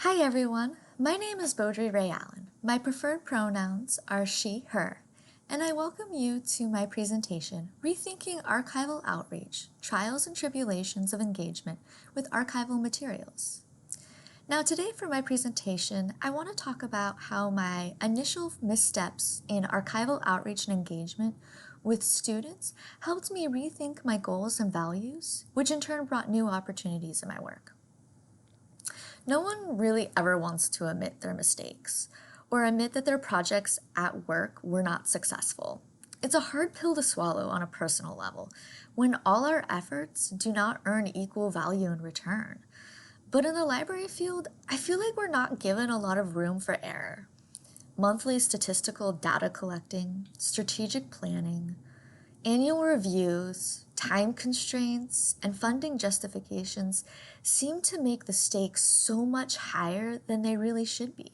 Hi everyone, my name is Beaudry Ray Allen. My preferred pronouns are she, her, and I welcome you to my presentation, Rethinking Archival Outreach, Trials and Tribulations of Engagement with Archival Materials. Now today for my presentation, I want to talk about how my initial missteps in archival outreach and engagement with students helped me rethink my goals and values, which in turn brought new opportunities in my work. No one really ever wants to admit their mistakes or admit that their projects at work were not successful. It's a hard pill to swallow on a personal level when all our efforts do not earn equal value in return. But in the library field, I feel like we're not given a lot of room for error. Monthly statistical data collecting, strategic planning, annual reviews, time constraints, and funding justifications seem to make the stakes so much higher than they really should be.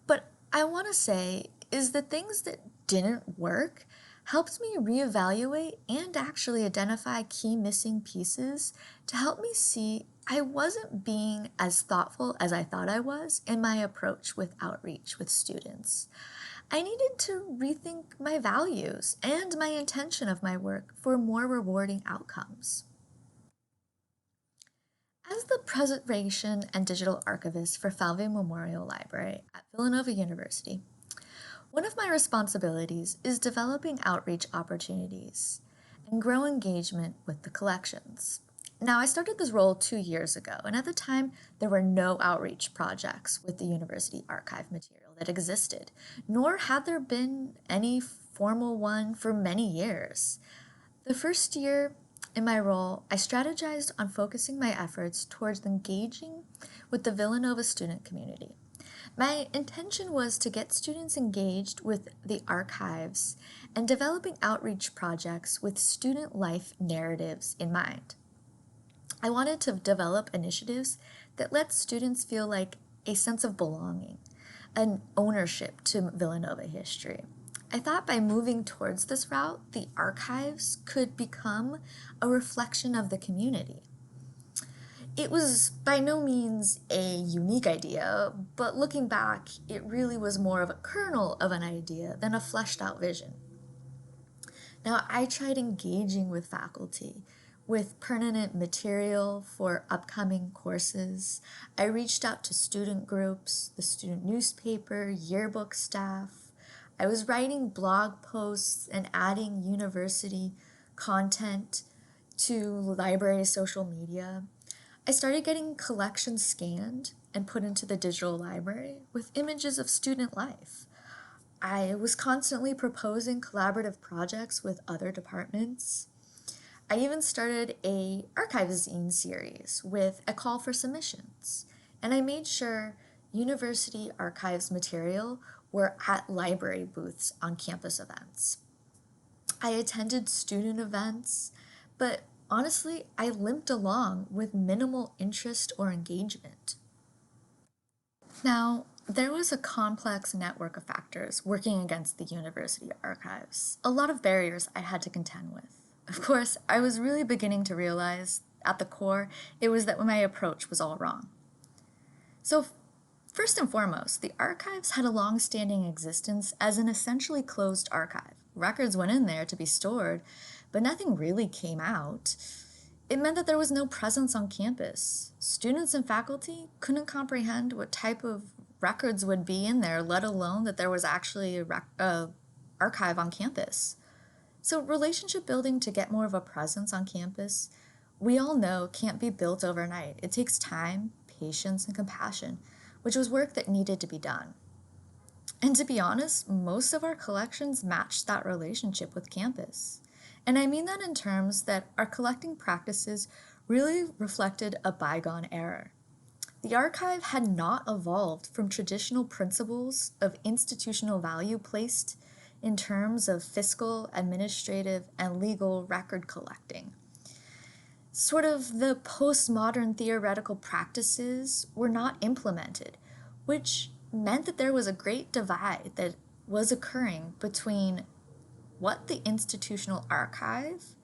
But I want to say is the things that didn't work helped me reevaluate and actually identify key missing pieces to help me see I wasn't being as thoughtful as I thought I was in my approach with outreach with students. I needed to rethink my values and my intention of my work for more rewarding outcomes. As the Preservation and Digital Archivist for Falvey Memorial Library at Villanova University, one of my responsibilities is developing outreach opportunities and grow engagement with the collections. Now, I started this role 2 years ago, and at the time, there were no outreach projects with the university archive material that existed, nor had there been any formal one for many years. The first year in my role, I strategized on focusing my efforts towards engaging with the Villanova student community. My intention was to get students engaged with the archives and developing outreach projects with student life narratives in mind. I wanted to develop initiatives that let students feel like a sense of belonging, an ownership to Villanova history. I thought by moving towards this route, the archives could become a reflection of the community. It was by no means a unique idea, but looking back, it really was more of a kernel of an idea than a fleshed out vision. Now, I tried engaging with faculty with pertinent material for upcoming courses. I reached out to student groups, the student newspaper, yearbook staff. I was writing blog posts and adding university content to library social media. I started getting collections scanned and put into the digital library with images of student life. I was constantly proposing collaborative projects with other departments. I even started a archive-zine series with a call for submissions, and I made sure university archives material were at library booths on campus events. I attended student events, but honestly, I limped along with minimal interest or engagement. Now, there was a complex network of factors working against the university archives, a lot of barriers I had to contend with. Of course, I was really beginning to realize, at the core, it was that my approach was all wrong. So, first and foremost, the archives had a long-standing existence as an essentially closed archive. Records went in there to be stored, but nothing really came out. It meant that there was no presence on campus. Students and faculty couldn't comprehend what type of records would be in there, let alone that there was actually a archive on campus. So relationship building to get more of a presence on campus, we all know can't be built overnight. It takes time, patience, and compassion, which was work that needed to be done. And to be honest, most of our collections matched that relationship with campus. And I mean that in terms that our collecting practices really reflected a bygone era. The archive had not evolved from traditional principles of institutional value placed in terms of fiscal, administrative, and legal record collecting. Sort of the postmodern theoretical practices were not implemented, which meant that there was a great divide that was occurring between what the institutional archive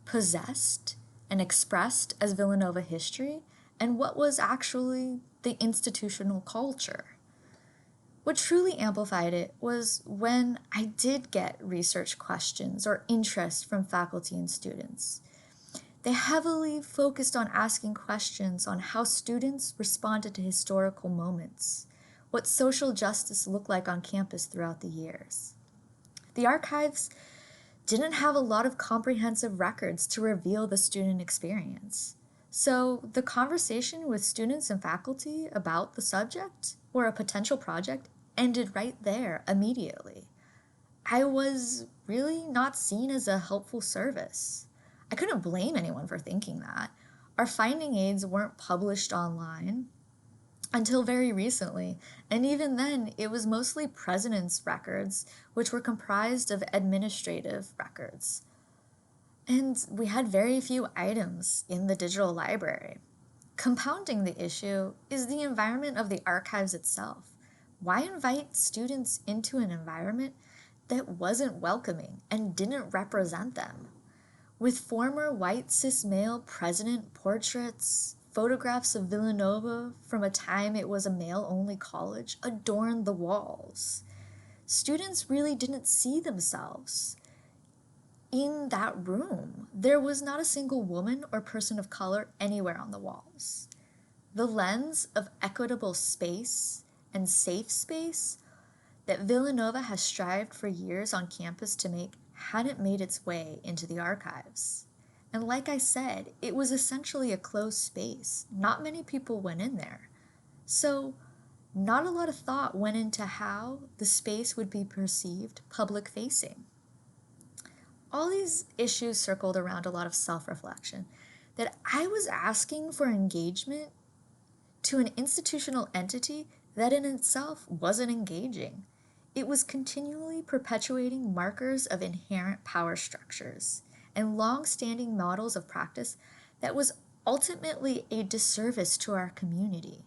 possessed and expressed as Villanova history and what was actually the institutional culture. What truly amplified it was when I did get research questions or interest from faculty and students. They heavily focused on asking questions on how students responded to historical moments, what social justice looked like on campus throughout the years. The archives didn't have a lot of comprehensive records to reveal the student experience. So the conversation with students and faculty about the subject or a potential project ended right there immediately. I was really not seen as a helpful service. I couldn't blame anyone for thinking that. Our finding aids weren't published online until very recently, and even then it was mostly president's records, which were comprised of administrative records. And we had very few items in the digital library. Compounding the issue is the environment of the archives itself. Why invite students into an environment that wasn't welcoming and didn't represent them? With former white cis male president portraits, photographs of Villanova from a time it was a male-only college adorned the walls. Students really didn't see themselves in that room. There was not a single woman or person of color anywhere on the walls. The lens of equitable space and safe space that Villanova has strived for years on campus to make hadn't made its way into the archives. And like I said, it was essentially a closed space. Not many people went in there. So not a lot of thought went into how the space would be perceived public-facing. All these issues circled around a lot of self-reflection, that I was asking for engagement to an institutional entity that in itself wasn't engaging. It was continually perpetuating markers of inherent power structures and long-standing models of practice that was ultimately a disservice to our community.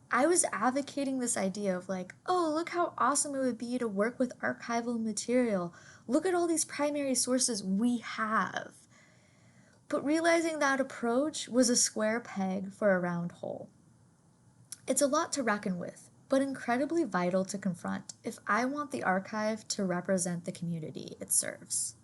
I was advocating this idea of like, oh, look how awesome it would be to work with archival material. Look at all these primary sources we have. But realizing that approach was a square peg for a round hole. It's a lot to reckon with, but incredibly vital to confront if I want the archive to represent the community it serves.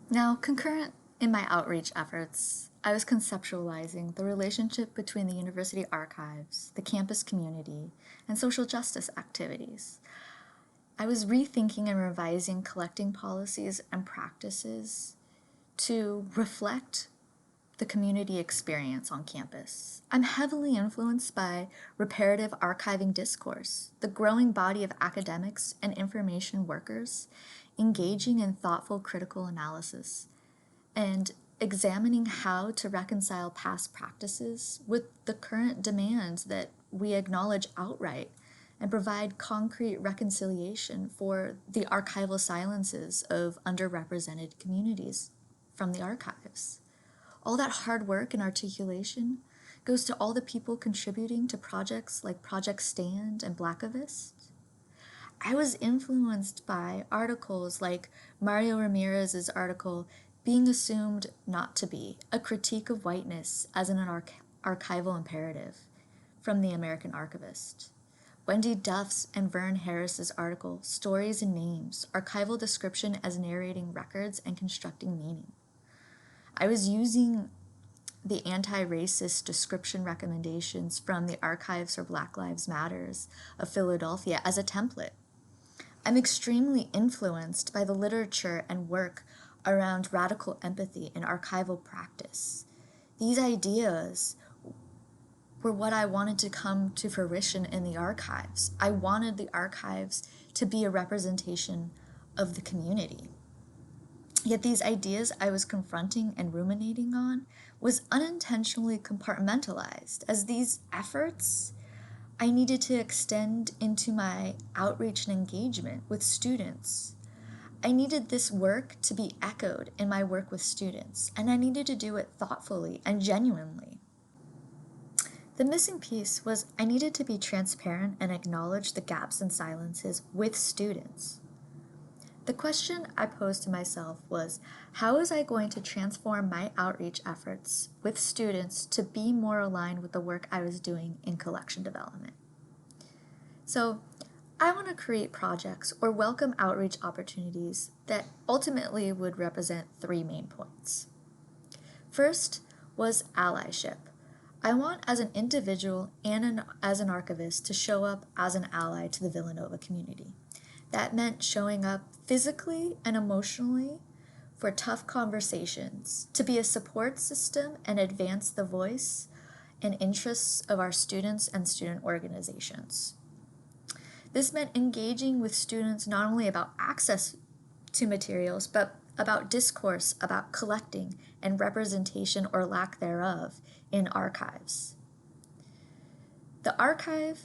Now, concurrent in my outreach efforts, I was conceptualizing the relationship between the university archives, the campus community, and social justice activities. I was rethinking and revising collecting policies and practices to reflect the community experience on campus. I'm heavily influenced by reparative archiving discourse, the growing body of academics and information workers engaging in thoughtful critical analysis and examining how to reconcile past practices with the current demands that we acknowledge outright and provide concrete reconciliation for the archival silences of underrepresented communities from the archives. All that hard work and articulation goes to all the people contributing to projects like Project Stand and Blackavist. I was influenced by articles like Mario Ramirez's article, Being Assumed Not to Be, a critique of whiteness as an archival imperative, from the American Archivist. Wendy Duff's and Vern Harris's article, Stories and Names, archival description as narrating records and constructing meaning. I was using the anti-racist description recommendations from the Archives for Black Lives Matters of Philadelphia as a template. I'm extremely influenced by the literature and work around radical empathy and archival practice. These ideas were what I wanted to come to fruition in the archives. I wanted the archives to be a representation of the community. Yet these ideas I was confronting and ruminating on was unintentionally compartmentalized, as these efforts I needed to extend into my outreach and engagement with students. I needed this work to be echoed in my work with students, and I needed to do it thoughtfully and genuinely. The missing piece was I needed to be transparent and acknowledge the gaps and silences with students. The question I posed to myself was, how was I going to transform my outreach efforts with students to be more aligned with the work I was doing in collection development? So, I want to create projects or welcome outreach opportunities that ultimately would represent three main points. First was allyship. I want, as an individual and as an archivist, to show up as an ally to the Villanova community. That meant showing up physically and emotionally for tough conversations, to be a support system and advance the voice and interests of our students and student organizations. This meant engaging with students not only about access to materials, but about discourse about collecting and representation or lack thereof in archives. The archive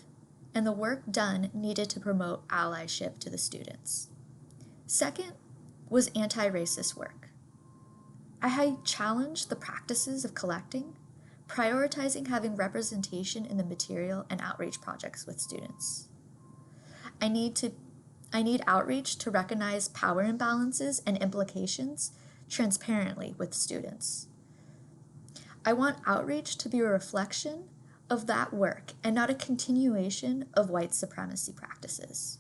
and the work done needed to promote allyship to the students. Second was anti-racist work. I had challenged the practices of collecting, prioritizing having representation in the material and outreach projects with students. I need outreach to recognize power imbalances and implications transparently with students. I want outreach to be a reflection of that work and not a continuation of white supremacy practices.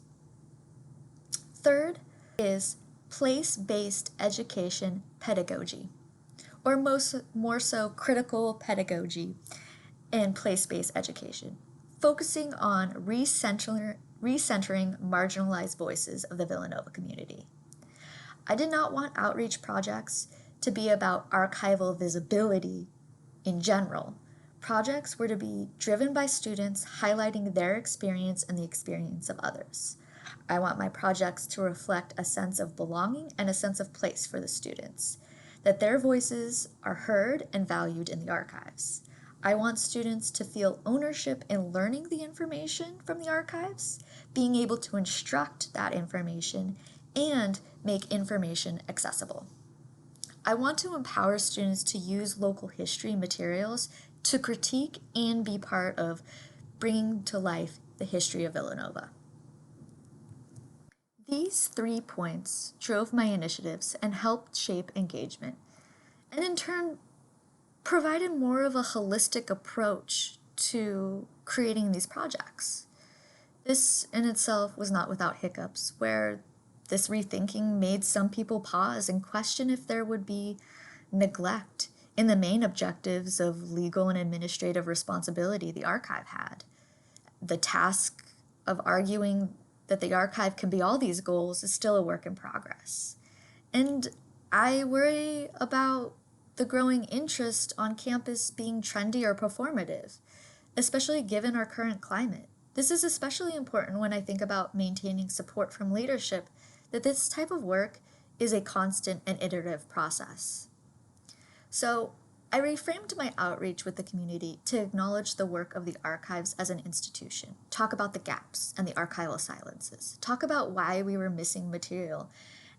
Third is place-based education pedagogy, or more so critical pedagogy and place-based education, focusing on recentering marginalized voices of the Villanova community. I did not want outreach projects to be about archival visibility in general. Projects were to be driven by students highlighting their experience and the experience of others. I want my projects to reflect a sense of belonging and a sense of place for the students, that their voices are heard and valued in the archives. I want students to feel ownership in learning the information from the archives, being able to instruct that information, and make information accessible. I want to empower students to use local history materials to critique and be part of bringing to life the history of Villanova. These 3 points drove my initiatives and helped shape engagement, and in turn provided more of a holistic approach to creating these projects. This in itself was not without hiccups, where this rethinking made some people pause and question if there would be neglect in the main objectives of legal and administrative responsibility the archive had. The task of arguing that the archive can be all these goals is still a work in progress. And I worry about the growing interest on campus being trendy or performative, especially given our current climate. This is especially important when I think about maintaining support from leadership that this type of work is a constant and iterative process. So I reframed my outreach with the community to acknowledge the work of the archives as an institution, talk about the gaps and the archival silences, talk about why we were missing material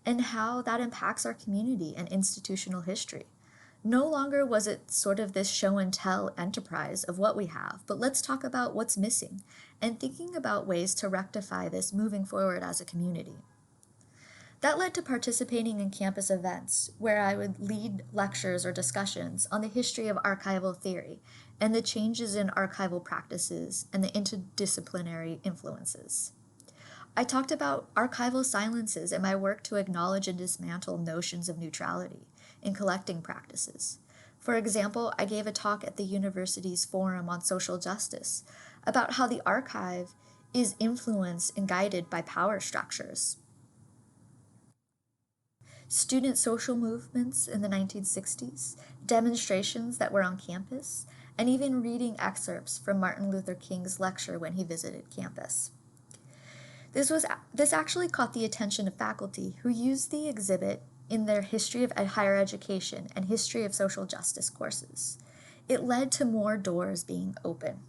and how that impacts our community and institutional history. No longer was it sort of this show and tell enterprise of what we have, but let's talk about what's missing and thinking about ways to rectify this moving forward as a community. That led to participating in campus events where I would lead lectures or discussions on the history of archival theory and the changes in archival practices and the interdisciplinary influences. I talked about archival silences and my work to acknowledge and dismantle notions of neutrality in collecting practices. For example, I gave a talk at the university's Forum on Social Justice about how the archive is influenced and guided by power structures. Student social movements in the 1960s, demonstrations that were on campus, and even reading excerpts from Martin Luther King's lecture when he visited campus. This actually caught the attention of faculty who used the exhibit in their history of higher education and history of social justice courses. It led to more doors being open.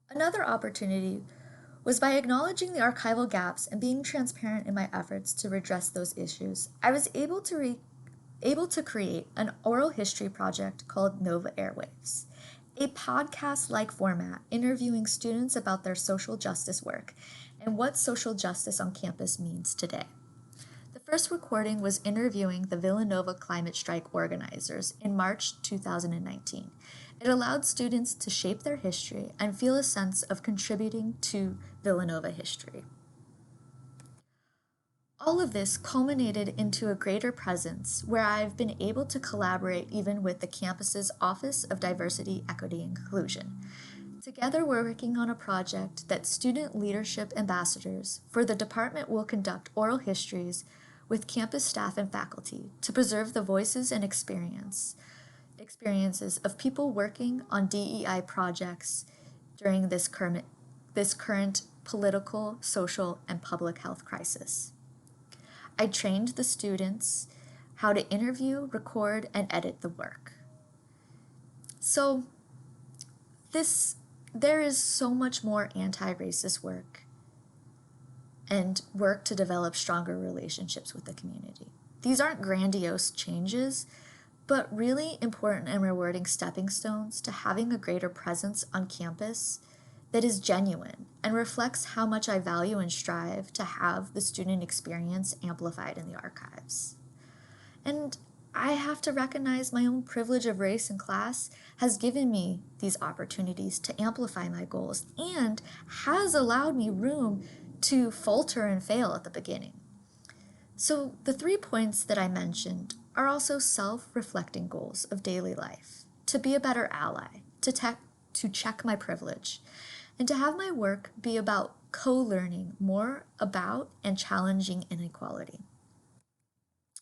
Another opportunity was by acknowledging the archival gaps and being transparent in my efforts to redress those issues. I was able to create an oral history project called Nova Airwaves, a podcast-like format interviewing students about their social justice work and what social justice on campus means today. The first recording was interviewing the Villanova climate strike organizers in March 2019. It allowed students to shape their history and feel a sense of contributing to Villanova history. All of this culminated into a greater presence where I've been able to collaborate even with the campus's Office of Diversity, Equity, and Inclusion. Together, we're working on a project that student leadership ambassadors for the department will conduct oral histories with campus staff and faculty to preserve the voices and experiences of people working on DEI projects during this current political, social, and public health crisis. I trained the students how to interview, record, and edit the work. So there is so much more anti-racist work and work to develop stronger relationships with the community. These aren't grandiose changes, but really important and rewarding stepping stones to having a greater presence on campus that is genuine and reflects how much I value and strive to have the student experience amplified in the archives. And I have to recognize my own privilege of race and class has given me these opportunities to amplify my goals and has allowed me room to falter and fail at the beginning. So the 3 points that I mentioned are also self-reflecting goals of daily life: to be a better ally, to check my privilege, and to have my work be about co-learning more about and challenging inequality.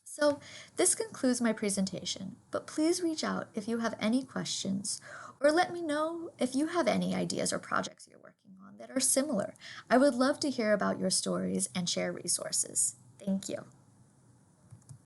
So this concludes my presentation, but please reach out if you have any questions, or let me know if you have any ideas or projects you're working on that are similar. I would love to hear about your stories and share resources. Thank you.